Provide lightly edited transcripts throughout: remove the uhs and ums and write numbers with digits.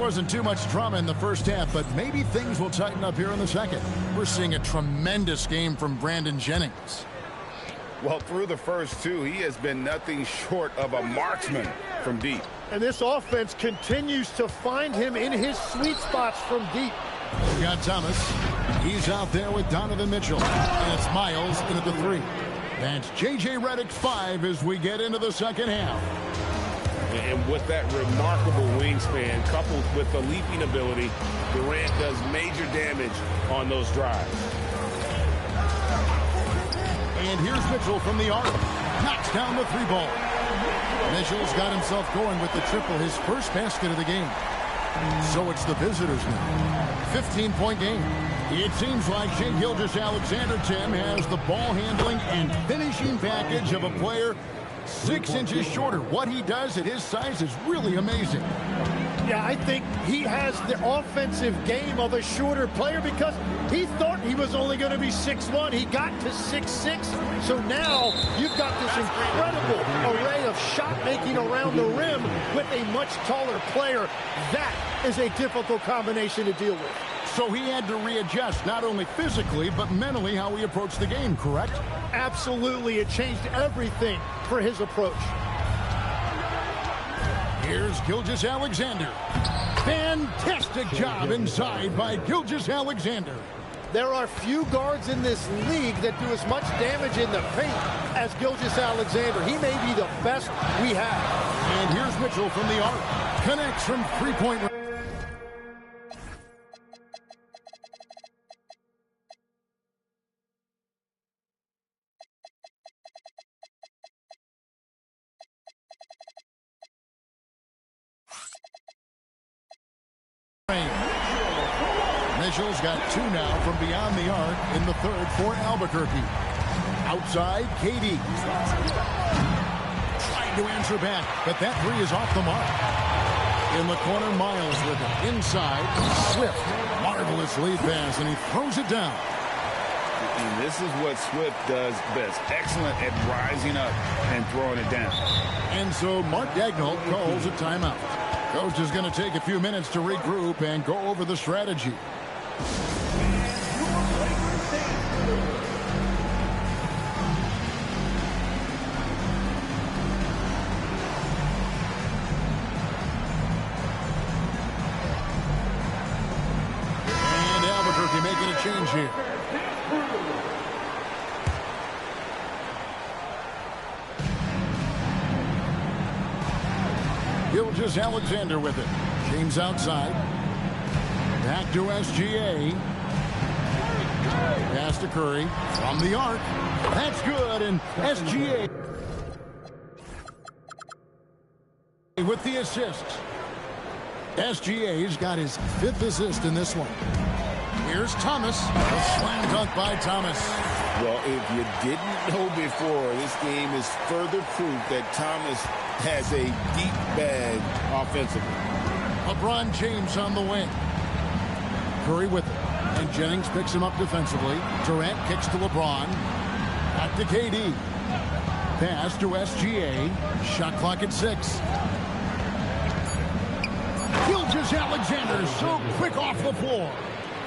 wasn't too much drama in the first half, but maybe things will tighten up here in the second. We're seeing a tremendous game from Brandon Jennings. Well, through the first two, he has been nothing short of a marksman from deep. And this offense continues to find him in his sweet spots from deep. We got Thomas. He's out there with Donovan Mitchell. And it's Miles in at the 3. That's J.J. Redick 5 as we get into the second half. And with that remarkable wingspan coupled with the leaping ability, Durant does major damage on those drives. And here's Mitchell from the arc. Knocks down the 3 ball. Mitchell's got himself going with the triple, his first basket of the game. So it's the visitors now. 15-point game. It seems like Shai Gilgeous-Alexander, Tim, has the ball handling and finishing package of a player 6 inches shorter. What he does at his size is really amazing. Yeah, I think he has the offensive game of a shorter player because he thought he was only going to be 6'1". He got to 6'6". So now you've got this incredible array of shot making around the rim with a much taller player. That is a difficult combination to deal with. So he had to readjust not only physically but mentally how he approached the game, correct? Absolutely. It changed everything for his approach. Here's Gilgeous-Alexander. Fantastic job inside by Gilgeous-Alexander. There are few guards in this league that do as much damage in the paint as Gilgeous-Alexander. He may be the best we have. And here's Mitchell from the arc. Connects from three-point range. Mitchell's got 2 now from beyond the arc in the 3rd for Albuquerque. Outside, KD. Trying to answer back, but that 3 is off the mark. In the corner, Miles with it. Inside, Swift. Marvelous lead pass, and he throws it down. And this is what Swift does best. Excellent at rising up and throwing it down. And so Mark Daigneault calls a timeout. Coach is going to take a few minutes to regroup and go over the strategy. And Albuquerque making a change here. Gilgeous-Alexander with it. James outside. Back to SGA. Pass to Curry from the arc. That's good, and SGA with the assist. SGA's got his 5th assist in this one. Here's Thomas. A slam dunk by Thomas. Well, if you didn't know before, this game is further proof that Thomas has a deep bag offensively. LeBron James on the wing. Curry with it. And Jennings picks him up defensively. Durant kicks to LeBron. Back to KD. Pass to SGA. Shot clock at 6. Gilgeous-Alexander so quick off the floor.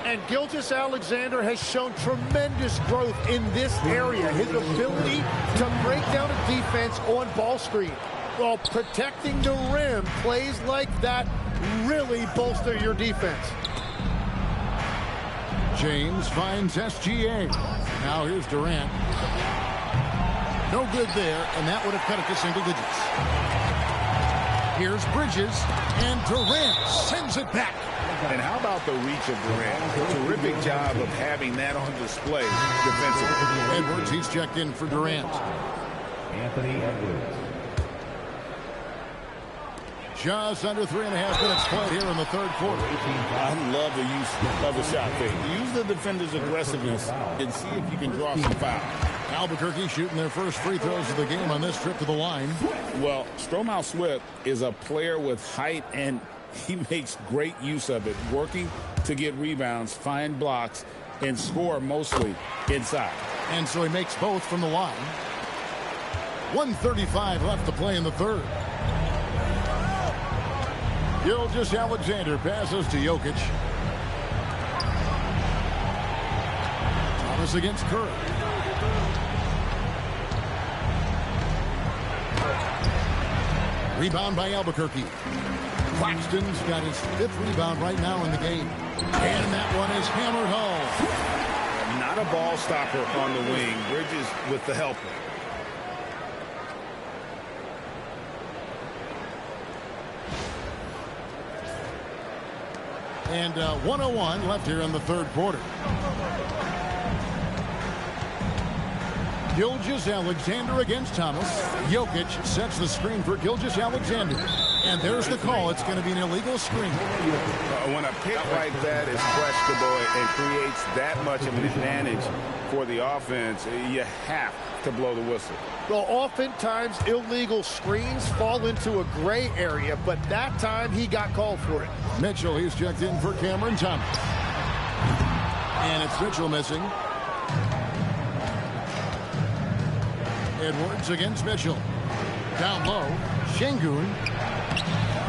And Gilgeous-Alexander has shown tremendous growth in this area. His ability to break down a defense on ball screen. While protecting the rim, plays like that really bolster your defense. James finds SGA. Now here's Durant. No good there, and that would have cut it to single digits. Here's Bridges, and Durant sends it back. And how about the reach of Durant? Terrific job of having that on display defensively. Edwards, he's checked in for Durant. Anthony Edwards. Just under 3.5 minutes played here in the 3rd quarter. I love the use of the shot fake. Use the defender's aggressiveness and see if you can draw some foul. Albuquerque shooting their first free throws of the game on this trip to the line. Well, Stromile Swift is a player with height, and he makes great use of it, working to get rebounds, find blocks, and score mostly inside. And so he makes both from the line. 1:35 left to play in the 3rd. Gilgeous-Alexander passes to Jokic. Thomas against Curry. Rebound by Albuquerque. Claxton's got his 5th rebound right now in the game. And that one is hammered home. Not a ball stopper on the wing. Bridges with the helper. And 1:01 left here in the 3rd quarter. Gilgeous-Alexander against Thomas. Jokic sets the screen for Gilgeous-Alexander. And there's the call. It's going to be an illegal screen. When a pick like that is questionable and creates that much of an advantage for the offense, you have to blow the whistle. Well, oftentimes illegal screens fall into a gray area, but that time he got called for it. Mitchell, he's checked in for Cameron Thomas. And it's Mitchell missing. Edwards against Mitchell. Down low, Şengün.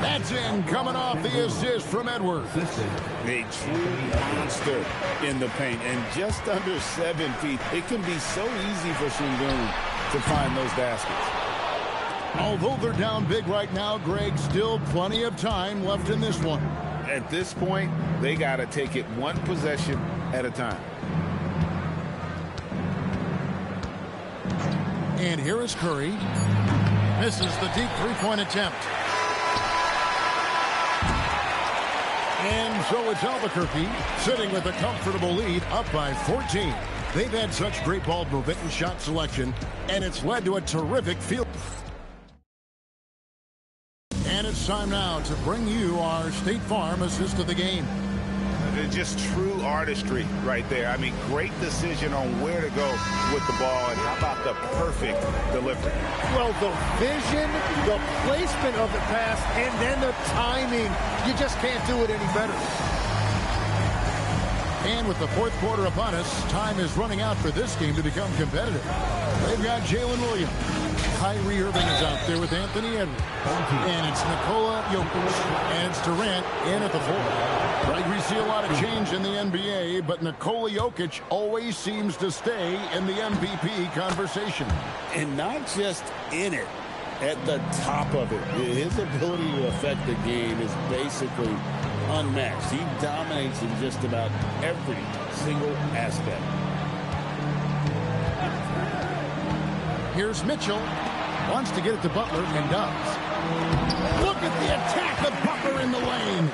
That's in, coming off the assist from Edwards. A true monster in the paint, and just under 7 feet. It can be so easy for Şengün to find those baskets. Although they're down big right now, Greg, still plenty of time left in this one. At this point, they got to take it one possession at a time. And here is Curry. Misses the deep three-point attempt. And so it's Albuquerque sitting with a comfortable lead, up by 14. They've had such great ball movement and shot selection, and it's led to a terrific field. And it's time now to bring you our State Farm assist of the game. Just true artistry right there. I mean, great decision on where to go with the ball, and how about the perfect delivery? Well, the vision, the placement of the pass, and then the timing. You just can't do it any better. And with the 4th quarter upon us, time is running out for this game to become competitive. They've got Jalen Williams. Kyrie Irving is out there with Anthony Edwards. And it's Nikola Jokic. And it's Durant in at the 4. Right, we see a lot of change in the NBA, but Nikola Jokic always seems to stay in the MVP conversation. And not just in it, at the top of it. His ability to affect the game is basically unmatched. He dominates in just about every single aspect. Here's Mitchell. Wants to get it to Butler and does. Look at the attack of Butler in the lane.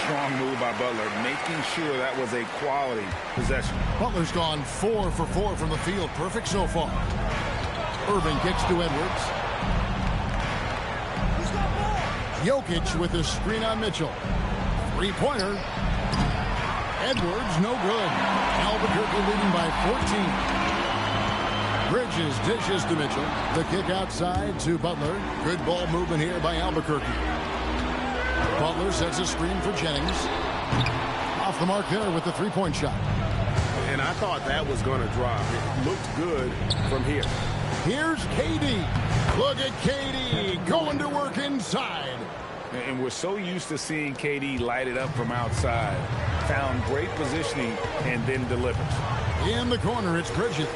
Strong move by Butler, making sure that was a quality possession. Butler's gone 4 for 4 from the field. Perfect so far. Irving kicks to Edwards. Jokic with a screen on Mitchell. Three-pointer. Edwards, no good. Albuquerque leading by 14. Bridges dishes to Mitchell. The kick outside to Butler. Good ball movement here by Albuquerque. Butler sets a screen for Jennings. Off the mark there with the three-point shot. And I thought that was going to drop. It looked good from here. Here's KD. Look at KD going to work inside. And we're so used to seeing KD light it up from outside. Found great positioning and then delivers. In the corner, it's Bridges.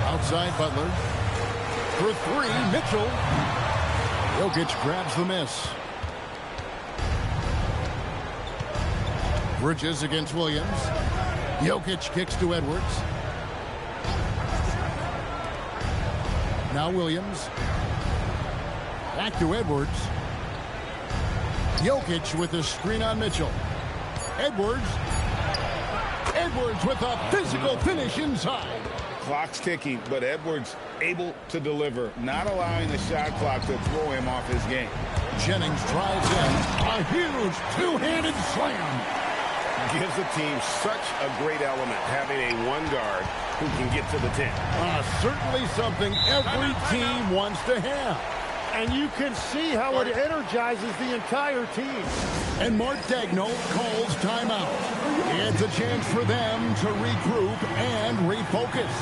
Outside Butler. For 3, Mitchell. Jokic grabs the miss. Bridges against Williams. Jokic kicks to Edwards. Now Williams. Back to Edwards. Jokic with the screen on Mitchell. Edwards. Edwards with a physical finish inside. Clock's ticking, but Edwards able to deliver, not allowing the shot clock to throw him off his game. Jennings drives in. A huge two-handed slam. Gives the team such a great element, having a one guard who can get to the 10. Certainly something every team wants to have. And you can see how it energizes the entire team. And Mark Daigneault calls timeout. It's a chance for them to regroup and refocus.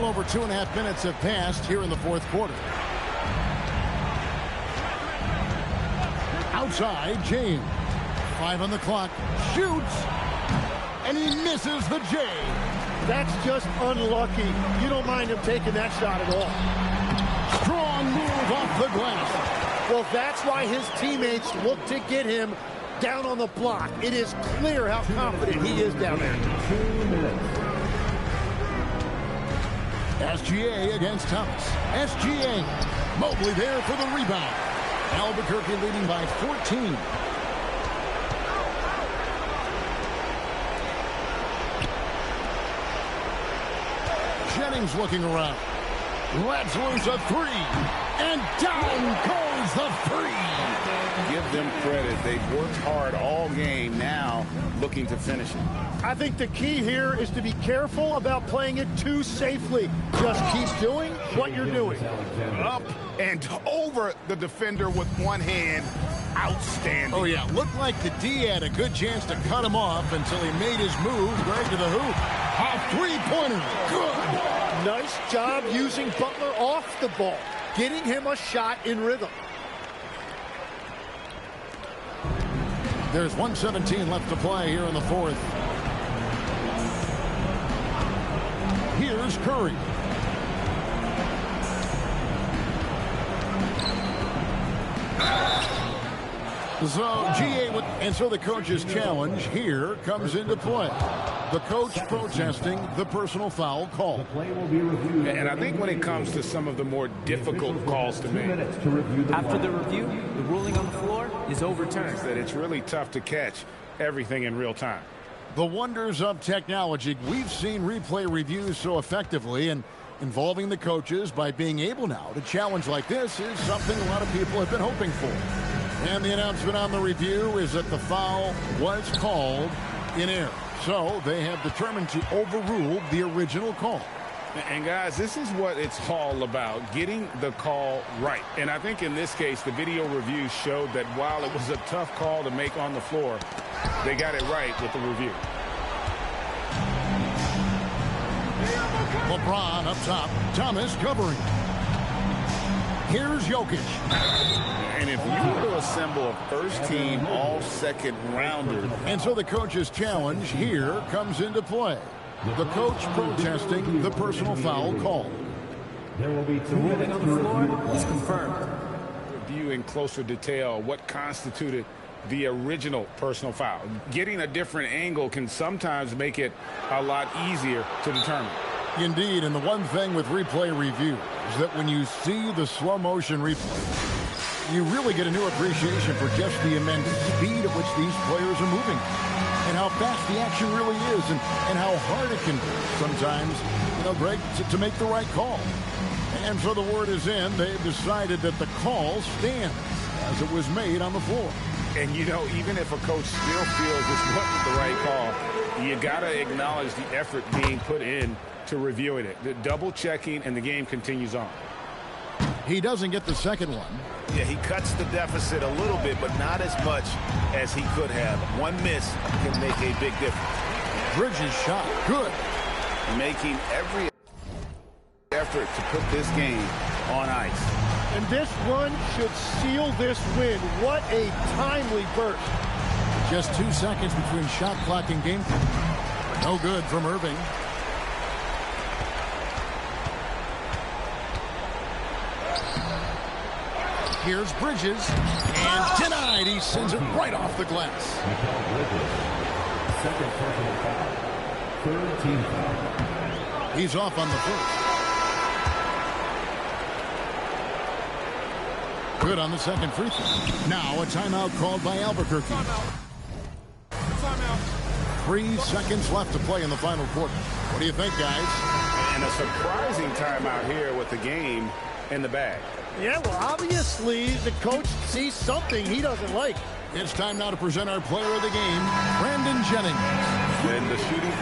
little over 2.5 minutes have passed here in the fourth quarter. Outside, James. 5 on the clock. Shoots. And he misses the J. That's just unlucky. You don't mind him taking that shot at all. Strong move off the glass. Well, that's why his teammates look to get him down on the block. It is clear how confident he is down there. 2 minutes. SGA against Thomas. SGA. Mobley there for the rebound. Albuquerque leading by 14. Jennings looking around. Lets loose a 3. And down goes the 3. Give them credit. They've worked hard all game, now looking to finish it. I think the key here is to be careful about playing it too safely. Just keep doing what you're doing. Up and over the defender with one hand. Outstanding. Oh, yeah. Looked like the D had a good chance to cut him off until he made his move right to the hoop. A three-pointer. Good. Nice job using Butler off the ball, getting him a shot in rhythm. There's 1:17 left to play here in the fourth. Here's Curry. So GA and so the coach's challenge here comes into play. The coach protesting the personal foul call. The play will be reviewed. And I think when it comes to some of the more difficult calls to 2 make, minutes to review the After the review, the ruling on the floor is overturned. that it's really tough to catch everything in real time. The wonders of technology. We've seen replay reviews so effectively, and involving the coaches by being able now to challenge like this is something a lot of people have been hoping for. And the announcement on the review is that the foul was called in error. So they have determined to overrule the original call. And guys, this is what it's all about, getting the call right. And I think in this case, the video review showed that while it was a tough call to make on the floor, they got it right with the review. LeBron up top. Thomas covering. Here's Jokic. And if you were to assemble a first-team all-second rounder. And so the coach's challenge here comes into play. The coach protesting the personal foul call. There will be 2 The ruling minutes on to the review floor the play. is confirmed. Review in closer detail what constituted the original personal foul. Getting a different angle can sometimes make it a lot easier to determine. Indeed, and the one thing with replay review is that when you see the slow motion replay, you really get a new appreciation for just the immense speed at which these players are moving and how fast the action really is and how hard it can be sometimes, Greg, to make the right call. And so the word is in. They've decided that the call stands as it was made on the floor. And, even if a coach still feels this wasn't the right call, you got to acknowledge the effort being put in to reviewing it. The double checking, and the game continues on. He doesn't get the second one. Yeah, he cuts the deficit a little bit, but not as much as he could have. One miss can make a big difference. Bridges shot. Good. Making every effort to put this game on ice. And this run should seal this win. What a timely burst. Just 2 seconds between shot clock and game clock. No good from Irving. Here's Bridges. And denied. He sends it right off the glass. Second personal foul. Third team foul. He's off on the first. Good on the second free throw. Now a timeout called by Albuquerque. Timeout. 3 seconds left to play in the final quarter. What do you think, guys? And a surprising timeout here with the game in the bag. Yeah, well, obviously the coach sees something he doesn't like. It's time now to present our player of the game, Brandon Jennings. And the shooting